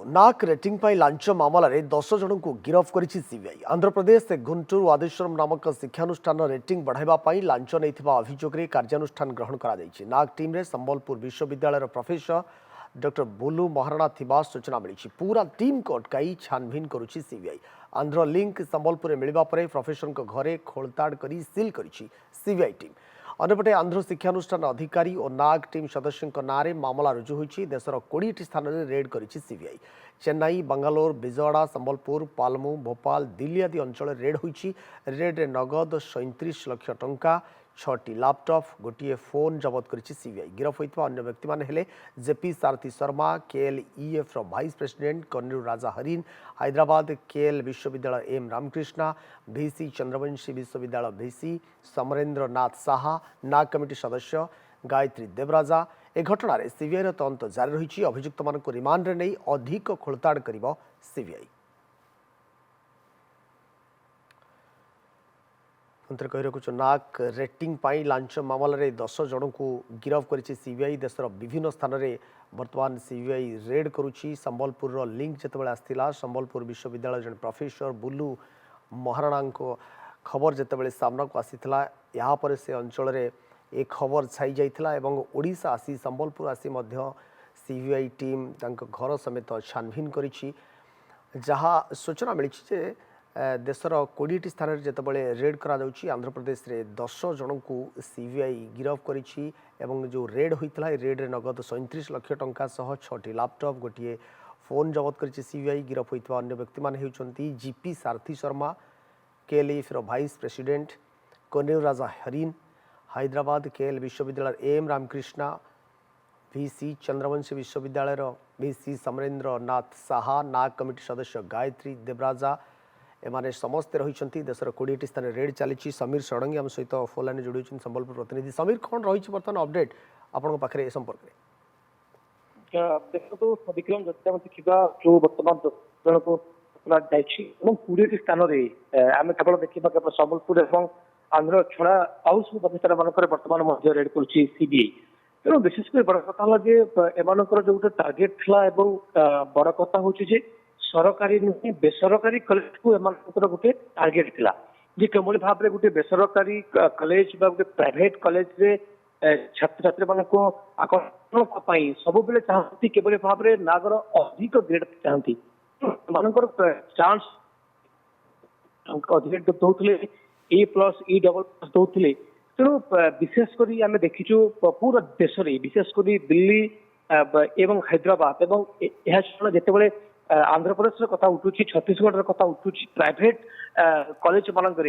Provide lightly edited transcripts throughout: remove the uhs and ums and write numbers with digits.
नाक रेटिंग पर लांच मामलें 10 जन को गिरफ्त कर सीबीआई। आंध्र प्रदेश गुंटूर आदिश्वरम नामक शिक्षानुष्ठान रेटिंग बढ़ाई लांच नहीं अभियोग कार्यानुष्ठान ग्रहण कर नाक टीम रे संबलपुर विश्वविद्यालय प्रोफेसर डॉक्टर बुलू महाराणा थिबा सूचना मिली। पूरा टीम को अटकाई छानभिन करुछि सीबीआई। आंध्र लिंक संबलपुर मिलवा पर प्रोफेसर घरे खोलताड़ कर सिल करिछि सीबीआई टीम। अन्यपटे आंध्र शिक्षानुष्ठान अधिकारी और नाग टीम सदस्यों नारे मामला रुजु होइछि। देशर 20 स्थान में रेड करिछि सीबीआई। चेन्नई, बेंगालोर, विजयवाड़ा, संबलपुर, पालमु, भोपाल, दिल्ली आदि अंचल रेड होइछि। रेड नगद 37 लाख टंका, 6टी लैपटॉप, गोटे फोन जबत करिछि सीबीआई। गिरफ होइतबा अन्य व्यक्ति माने हेले जेपी सारथी शर्मा, केएलईएफ रो वाइस प्रेसिडेंट कन्नूर राजा हरिन, हैदराबाद केएल विश्वविद्यालय एम रामकृष्णा, वीसी चंद्रवंशी विश्वविद्यालय वीसी समरेंद्र नाथ साहा, नाग कमिटी सदस्य गायत्री देवराजा। ए घटना सीबीआई तदंत जारी रही। अभियुक्त मान रिमांड नहीं अधिक खोलताड़ कर सीबीआई। मंत्री कही रखुच नाक रेटिंग पाई लांच मामलें 10 जन को गिरफ्त कर सीबीआई। देशर विभिन्न स्थान में बर्तमान सीबीआई रेड करुच्ची। संबलपुर लिंक जितेबाला आसाला संबलपुर विश्वविद्यालय जन प्रोफेसर बुलू महाराणा खबर जितेबाला सामना को आसाला यापर से अंचल ए खबर छाई जाइथिला एवं ओडिशा आसी संबलपुर आसी मध्य सीबीआई टीम घर समेत छानभिन करिछि। जहाँ सूचना मिली जे देशर 20 स्थान में जितेबाला रेड करा आंध्र प्रदेश रे 10 जन को सीबीआई गिरफ्त करिछि एवं जो रेड होइतिला रेड रे नगद 37 लाख टंका सह 6टी लैपटॉप, गोटे फोन जबत करिछि सीबीआई। गिरफ्त होइतिबा अन्य व्यक्ति माने हेउचंती जीपी सारथी शर्मा, केएलईएफ रो वाइस प्रेसिडेंट कन्नूर राजा हरिन, हैदराबाद केएल विश्वविद्यालय एम रामकृष्णा, वीसी चंद्रवंशी विश्वविद्यालय वीसी समरेंद्र नाथ साहा, नाग कमिटी सदस्य गायत्री देवराजा एमाने समस्ते रही। देशर 20 स्थान रेड चली। समीर षडंगी आम सहित फोन लाइन जोड़ी संबलपुर प्रतिनिधि। समीर, कौन रही बर्तमान अपडेट आपण पाखे ए संपर्क में? देखो विक्रम जब देखा जो बर्तमान 10 जन को 20 स्थान में आम केवल देखा केवल संबलपुर और आंध्र छड़ा आउ सब बगीचार मानक बर्तमान रेड कर सीबीआई। तेणु विशेषकर बड़ कथा है एम जो गोटे टार्गेट था बड़ कथा हूँ सरकारी नुहे बेसरकारी कॉलेज को एम गोटे टार्गेट थिला जे केवल भाव में गोटे बेसरकारी कॉलेज गोटे प्राइवेट कॉलेज रे छात्र छात्री मान आकर्षण सब बेले चाहती केवल भाव में नागर अधिक ग्रेड चाहती मानकर चांस अधिक दौले A+ E++ दौले। तेणु विशेषकर आम देखीचु पूरा देश में विशेषकर दिल्ली एवं हैदराबाद एवं जितेबाला आंध्र प्रदेश कथा उठुची, छत्तीसगढ़ कथा उठुची, प्राइवेट कॉलेज मानक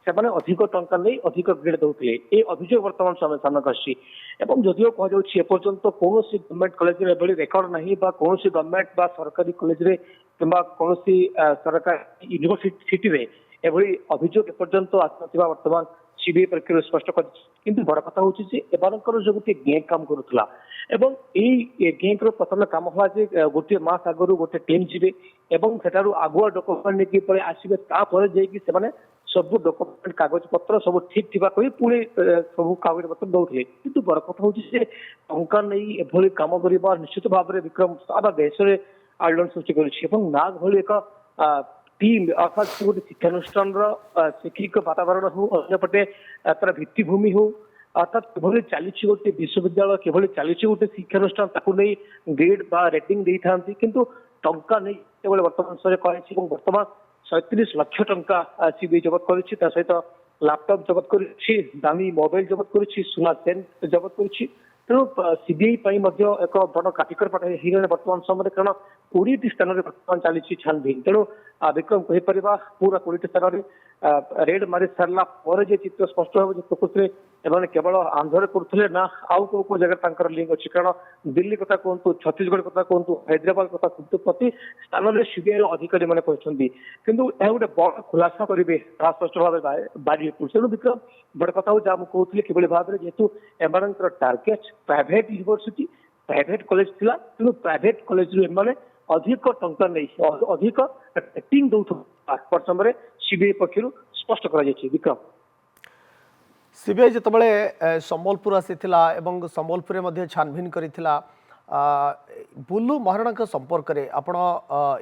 से अधिक टंका नहीं अधिक ग्रेड दौले ये अभियोग बर्तमान समय सामना जदिव कहपर्यंत कौन गवर्नमेंट कॉलेज में रेकर्ड नहीं कौन गवर्नमेंट सरकारी कॉलेज कि कौन सरकारी यूनिवर्सिटी रे एभली अभियोग एपर्यंत आसना बर्तमान सीबीआई पक्ष स्पष्ट कर बड़ कथा हूँ जो गोटे गैंग काम करूला एवं गैंग प्रथम कम है गोटे मास आगु गोटे टीम जी सेठार आगुआ डॉक्यूमेंट नहीं आसवे से सब डॉक्यूमेंट कागज पत्र सब ठीक थी पुणी सब कागज पत्र दौले कि बड़ कथा हूँ टंका नहीं एभली कम करवा निश्चित भाव में विक्रम सारा देश में आलोड़न सृष्टि कर नाग भली एक टीम अर्थात गोटे शिक्षानुष्ठान शैक्षिक वातावरण हो अंपटे तार भित्तिभूमि हो अर्थात किभली चली गोटे विश्वविद्यालय किभली चली गोटे शिक्षानुष्ठान ताकू नहीं ग्रेड बा रेटिंग दे था किंतु टंका नहीं केवल बर्तमान समय कही बर्तमान 37 लाख टंका सीबीआई जबत कर सहित लैपटॉप जबत कर दामी मोबाइल जबत कर सुना चेन जबत कर। तेणु सीबीआई एक बड़ काटिकर पाठ हो बर्तमान समय कारण 20 स्थान में बर्तमान चली छानभिन। तेणु विक्रम कहीपर पूरा 20 स्थान में रेड मारी सारा पर चित्र स्पष्ट हो प्रकृति में केवल आंध्र करते ना आउ कौ जगह लिंक अच्छी कारण दिल्ली कथा कहतु, छत्तीसगढ़ कथा कहतु, हैदराबाद कथा कहतु प्रति स्थान में सीबीआई अधिकारी मैंने कहते कि गोटे बड़ खुलासा करेंगे स्पष्ट भाव बारी तेणु विक्रम बड़ कथा हूँ जहाँ कहते कि भाव में जेहतु aim target private university private college थिला तेणु प्राइवेट कॉलेज एम अधिक टंका नहीं अधिक रेटिंग दौर समय सीबीआई पक्ष स्पष्ट कर विक्रम। सीबीआई जितेबाला संबलपुर आसीथिला एवं संबलपुर में छानभिन करिथिला बुलू महाराणा संपर्क में आपण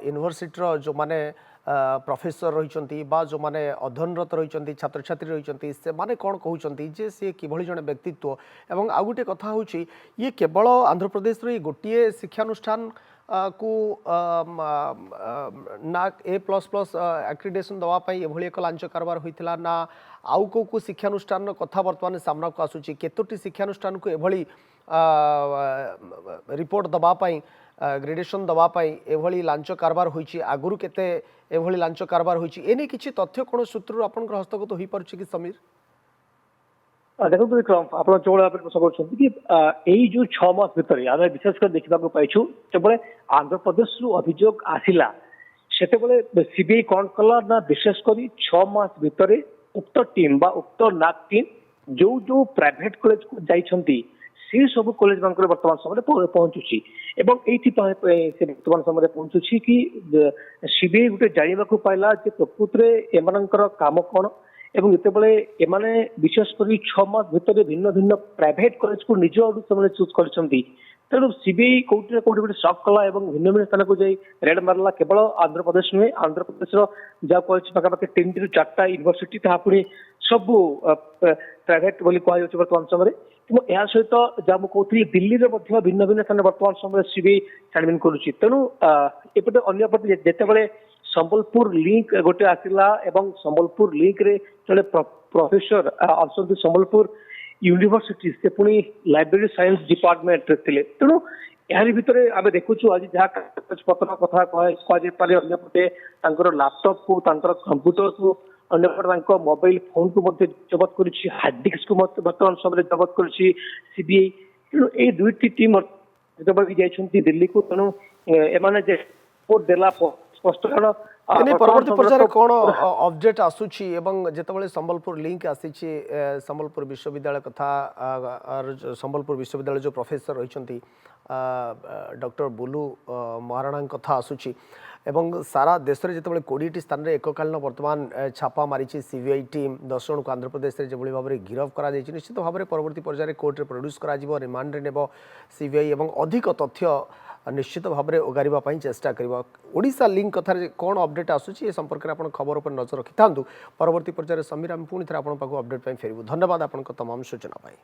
यूनिवर्सिटी जो माने प्रोफेसर रही जो माने अध्ययनरत रही छात्र छात्री रही से माने कौन कहते जे सी किभली जड़े व्यक्तित्व एवं आउ गोटे कथा हूँ ये केवल आंध्र प्रदेश गोटे शिक्षानुष्ठान को ना A++ एक्रिडेशन दवापाई एभली एक लांच कारबार होता ना आउ को शिक्षानुष्ठान कथा बर्तमान सामना को आसूची केतोटी शिक्षानुष्ठान को एभली रिपोर्ट दवापाई ग्रेडेशन दवापाई एभली लांच कारबार होईची आगुरु केते एभली लांच कारबार होईची एने किछि तथ्य कोन सूत्रु आपनकर हस्तगत होई परछि कि समीर देखो विक्रम आप जो प्रश्न कर कि यही जो 6 मास भितर आम विशेषकर देखा पाइछु जो आंध्र प्रदेश रु अभियोग आसिला से सीबीआई कौन कला ना विशेषकर 6 मास भितर उक्त टीम बा उक्त नाक टीम जो जो प्राइवेट कॉलेज को जाइछंती से सब कॉलेज मान वर्तमान समय पहुंचुची एवं ये वर्तमान समय पहुंचुची कि सीबीआई गोटे जानवा पाइला प्रकृत में एमनकर काम कौन एवं जितेबाला एमाने विशेषकर 6 मास भितर भिन्न भिन्न प्राइवेट कॉलेज को निज आड़ से चूज कर तेणु सीबीआई कौटी ना कौटी गोटे सक कला और भिन्न भिन्न स्थान को जाई रेड मारला केवल आंध्र प्रदेश नुहे आंध्र प्रदेश जहाँ कह पाखापाखि 3 ରୁ 4टा यूनिवर्सिटी ता पुणी सब प्राइवेट बोली कह वर्तमान समय कि यह सहित जहाँ मुझे दिल्ली में भिन्न भिन्न स्थान वर्तमान समय सीबीआई छानबीन करुच्ची तेणु एपटे अंपटे जितेबाला संबलपुर लिंक गोटे आसला एवं संबलपुर लिंक रे जड़े प्रोफेसर अच्छा संबलपुर यूनिवर्सिटी से पुणी लाइब्रेरी साइंस डिपार्टमेंट थे तेणु यार भितर आम देखु आज जहाँ कागज पत्र कथा कहुपे अंपटे लैपटॉप को कंप्यूटर को अंपटे मोबाइल फोन को जबत कर हार्ड डिस्क को बर्तमान समय जबत कर सीबीआई तेणु ये दुईटी टीम जो दिल्ली को तेणु एमाने रिपोर्ट देला स्पष्ट कारण परवर्ती पर्यायर कौन अपडेट आसूची एवं जितेबाला संबलपुर लिंक आसी संबलपुर विश्वविद्यालय कथा संबलपुर विश्वविद्यालय जो प्रोफेसर रही डॉक्टर बुलू महाराणा कथा आसूची एवं सारा देश में जितेबाला 20टी स्थान में एककालीन वर्तमान छापा मारी सीबीआई टीम 10 जन को आंध्र प्रदेश में जो भाव में गिरफ कर निश्चित भाव में परवर्ती पर्यायर कोर्ट में प्रोड्यूस कर रिमांड रे नेब सीबीआई एवं अधिक तथ्य निश्चित भाव में ओगारिबा चेष्टा करिबा ओडिशा लिंक कथा कौन अपडेट आसूची ए संपर्क में आप खबर पर नजर रखि था परवर्ती पर्यायर समीर आम पुणी थे आप अपडेट फेरबू धन्यवाद आपन तमाम सूचना पाई।